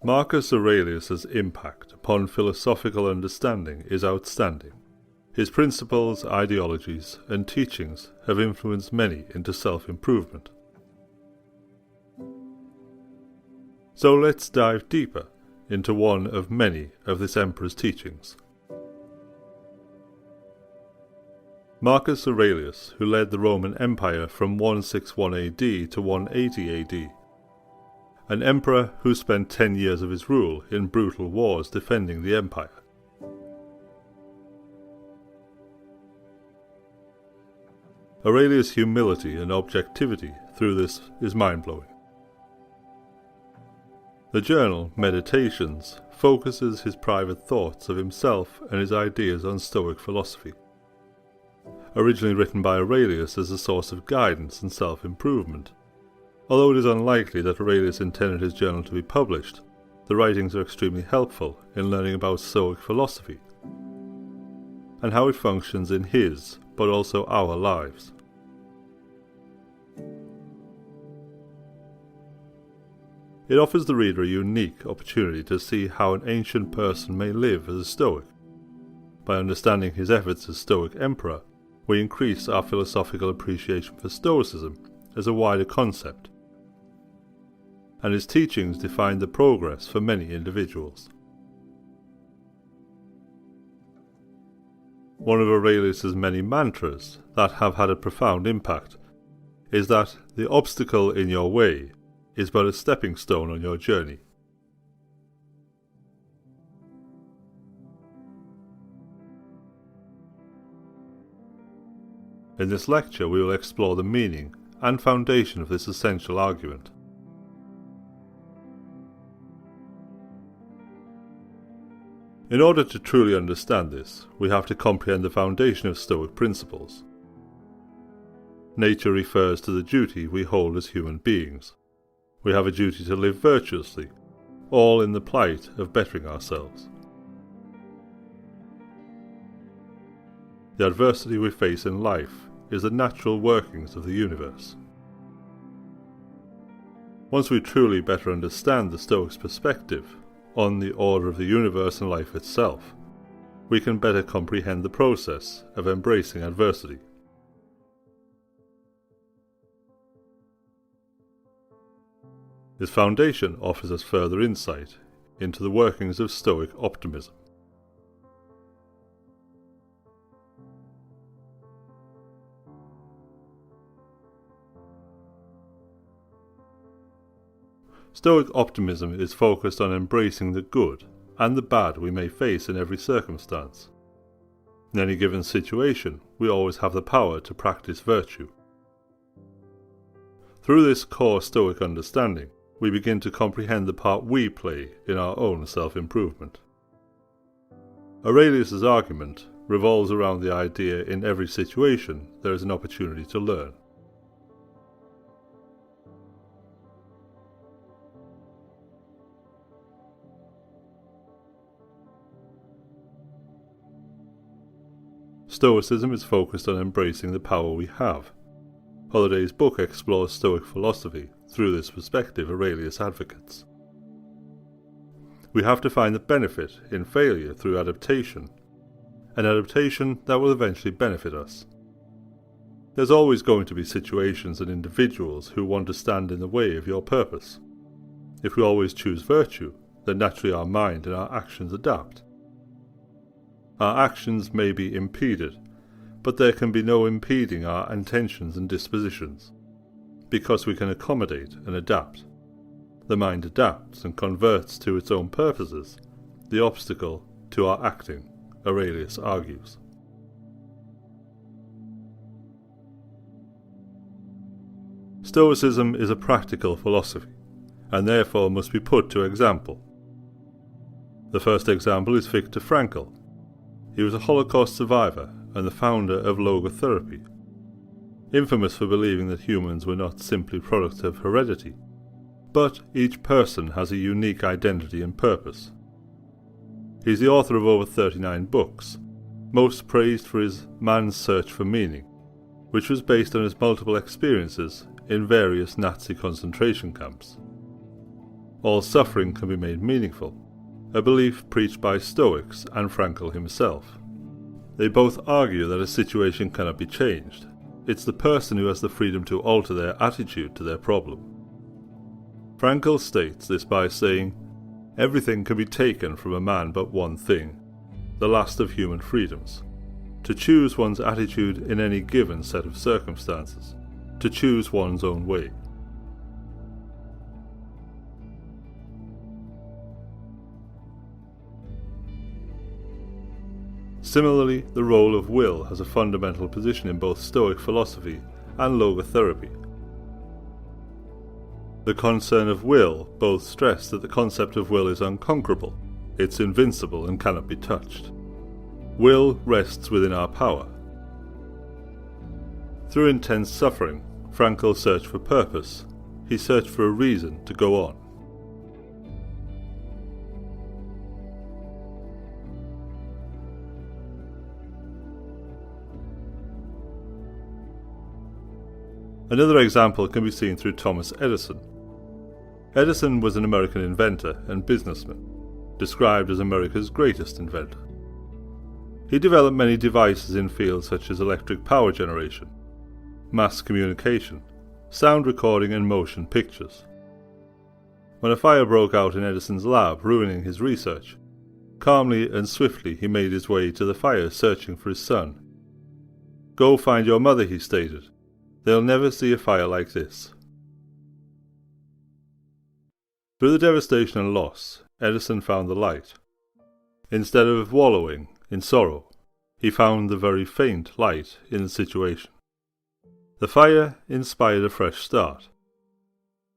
Marcus Aurelius's impact upon philosophical understanding is outstanding. His principles, ideologies, and teachings have influenced many into self-improvement. So let's dive deeper into one of many of this emperor's teachings. Marcus Aurelius, who led the Roman Empire from 161 AD to 180 AD, an emperor who spent 10 years of his rule in brutal wars defending the empire. Aurelius' humility and objectivity through this is mind-blowing. The journal, Meditations, focuses his private thoughts of himself and his ideas on Stoic philosophy. Originally written by Aurelius as a source of guidance and self-improvement, although it is unlikely that Aurelius intended his journal to be published, the writings are extremely helpful in learning about Stoic philosophy and how it functions in his, but also our lives. It offers the reader a unique opportunity to see how an ancient person may live as a Stoic. By understanding his efforts as Stoic emperor, we increase our philosophical appreciation for Stoicism as a wider concept, and his teachings define the progress for many individuals. One of Aurelius's many mantras that have had a profound impact is that the obstacle in your way is but a stepping stone on your journey. In this lecture we will explore the meaning and foundation of this essential argument. In order to truly understand this, we have to comprehend the foundation of Stoic principles. Nature refers to the duty we hold as human beings. We have a duty to live virtuously, all in the plight of bettering ourselves. The adversity we face in life is the natural workings of the universe. Once we truly better understand the Stoic's perspective on the order of the universe and life itself, we can better comprehend the process of embracing adversity. This foundation offers us further insight into the workings of Stoic optimism. Stoic optimism is focused on embracing the good and the bad we may face in every circumstance. In any given situation, we always have the power to practice virtue. Through this core Stoic understanding, we begin to comprehend the part we play in our own self-improvement. Aurelius's argument revolves around the idea in every situation there is an opportunity to learn. Stoicism is focused on embracing the power we have. Holiday's book explores Stoic philosophy through this perspective Aurelius advocates. We have to find the benefit in failure through adaptation, an adaptation that will eventually benefit us. There's always going to be situations and individuals who want to stand in the way of your purpose. If we always choose virtue, then naturally our mind and our actions adapt. Our actions may be impeded, but there can be no impeding our intentions and dispositions, because we can accommodate and adapt. The mind adapts and converts to its own purposes the obstacle to our acting, Aurelius argues. Stoicism is a practical philosophy, and therefore must be put to example. The first example is Viktor Frankl. He was a Holocaust survivor and the founder of logotherapy, infamous for believing that humans were not simply products of heredity, but each person has a unique identity and purpose. He is the author of over 39 books, most praised for his Man's Search for Meaning, which was based on his multiple experiences in various Nazi concentration camps. all suffering can be made meaningful, a belief preached by Stoics and Frankl himself. They both argue that a situation cannot be changed. It's the person who has the freedom to alter their attitude to their problem. Frankl states this by saying, "Everything can be taken from a man but one thing, the last of human freedoms. To choose one's attitude in any given set of circumstances, to choose one's own way." Similarly, the role of will has a fundamental position in both Stoic philosophy and logotherapy. The concern of will both stress that the concept of will is unconquerable, it's invincible and cannot be touched. Will rests within our power. Through intense suffering, Frankl searched for purpose. He searched for a reason to go on. Another example can be seen through Thomas Edison. Edison was an American inventor and businessman, described as America's greatest inventor. He developed many devices in fields such as electric power generation, mass communication, sound recording and motion pictures. When a fire broke out in Edison's lab, ruining his research, calmly and swiftly he made his way to the fire searching for his son. "Go find your mother," he stated. "They'll never see a fire like this." Through the devastation and loss, Edison found the light. Instead of wallowing in sorrow, he found the very faint light in the situation. The fire inspired a fresh start,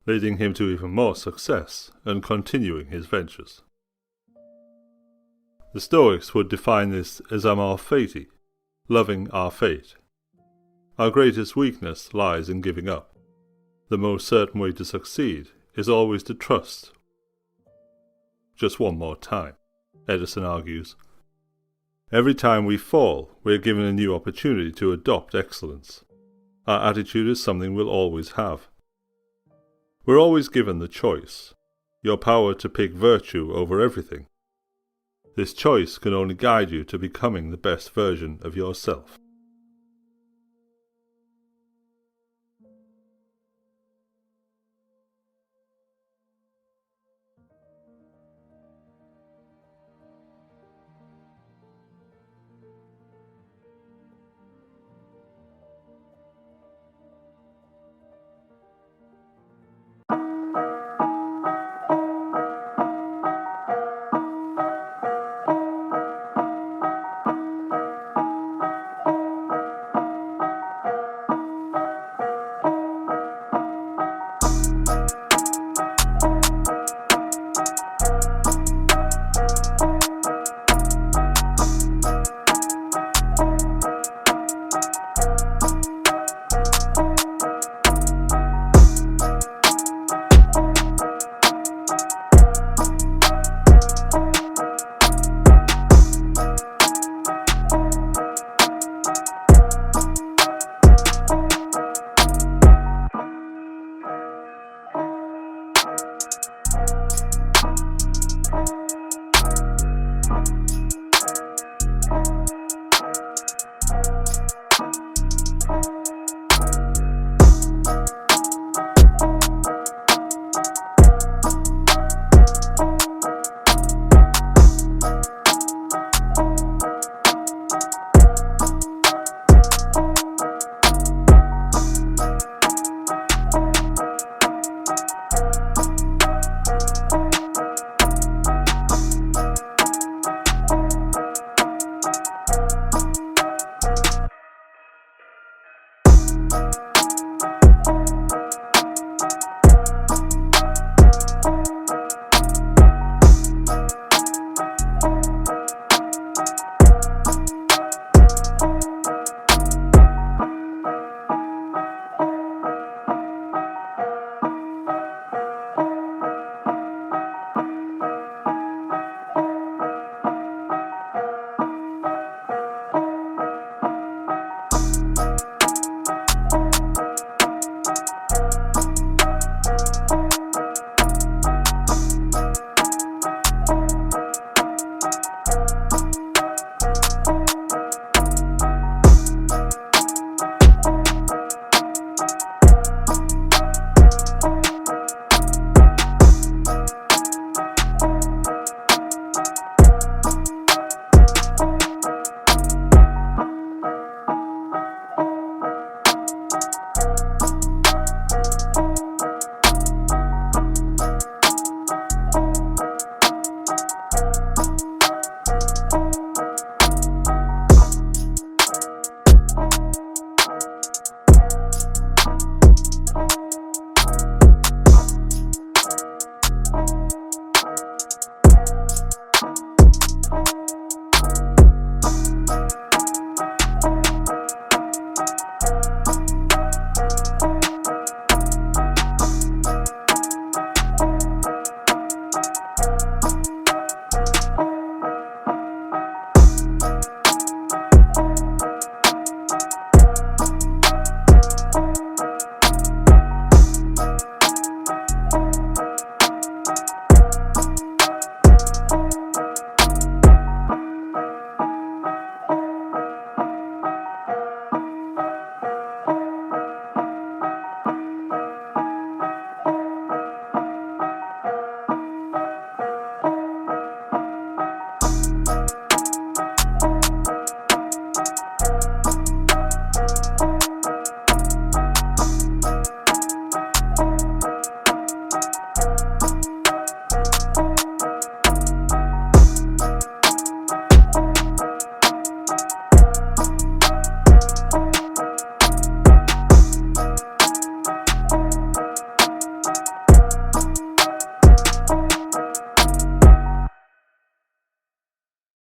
leading him to even more success and continuing his ventures. The Stoics would define this as amor fati, loving our fate. Our greatest weakness lies in giving up. The most certain way to succeed is always to trust. Just one more time, Edison argues. Every time we fall, we are given a new opportunity to adopt excellence. Our attitude is something we'll always have. We're always given the choice, your power to pick virtue over everything. This choice can only guide you to becoming the best version of yourself.